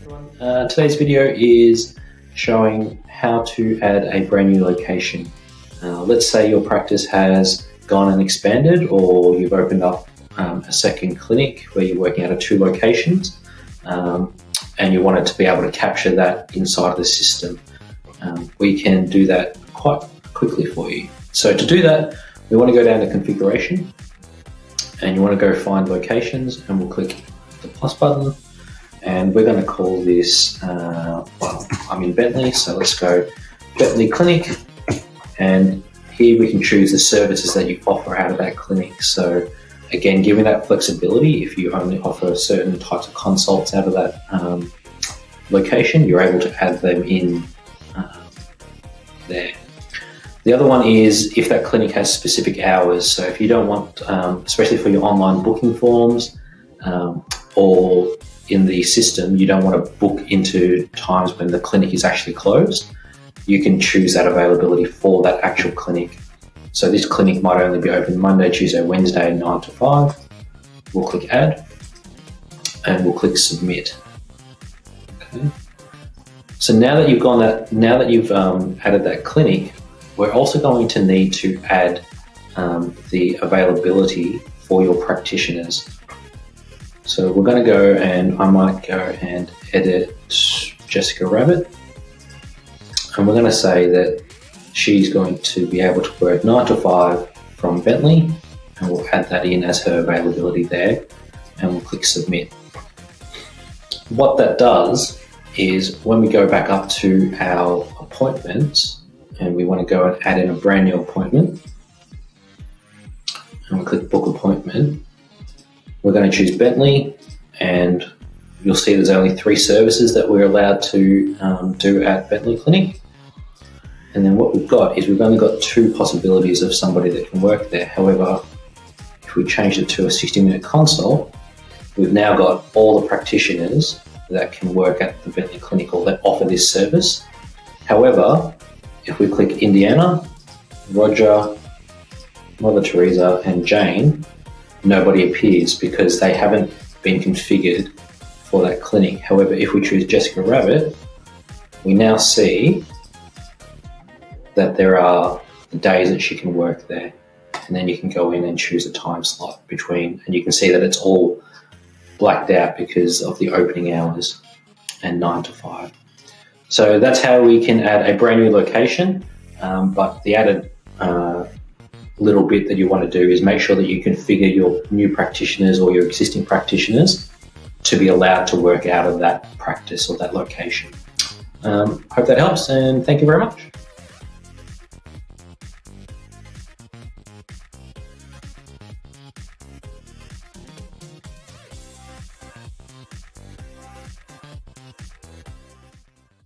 Today's video is showing how to add a brand new location. Let's say your practice has gone and expanded, or you've opened up a second clinic where you're working out of two locations, and you wanted to be able to capture that inside the system. We can do that quite quickly for you. So to do that, we want to go down to configuration, and you want to go find locations, and we'll click the plus button. And we're going to call this, well, I'm in Bentley, so let's go Bentley Clinic. And here we can choose the services that you offer out of that clinic. So again, giving that flexibility, if you only offer certain types of consults out of that location, you're able to add them in there. The other one is if that clinic has specific hours. So if you don't want, especially for your online booking forms, or in the system, you don't want to book into times when the clinic is actually closed, you can choose that availability for that actual clinic. So this clinic might only be open Monday, Tuesday, Wednesday, 9 to 5. We'll click add, and we'll click submit. Okay. So now that you've added that clinic, we're also going to need to add the availability for your practitioners. So we're going to go, and I might go and edit Jessica Rabbit, and we're going to say that she's going to be able to work 9 to 5 from Bentley, and we'll add that in as her availability there, and we'll click submit. What that does is when we go back up to our appointments and we want to go and add in a brand new appointment, and we'll click book appointment, we're going to choose Bentley, and you'll see there's only 3 services that we're allowed to do at Bentley Clinic. And then what we've got is we've only got 2 possibilities of somebody that can work there. However, if we change it to a 60-minute consult, we've now got all the practitioners that can work at the Bentley Clinic or that offer this service. However, if we click Indiana, Roger, Mother Teresa, and Jane, nobody appears because they haven't been configured for that clinic. However, if we choose Jessica Rabbit, we now see that there are the days that she can work there. And then you can go in and choose a time slot between, and you can see that it's all blacked out because of the opening hours and 9 to 5. So that's how we can add a brand new location, but the added little bit that you want to do is make sure that you configure your new practitioners or your existing practitioners to be allowed to work out of that practice or that location. Hope that helps, and thank you very much.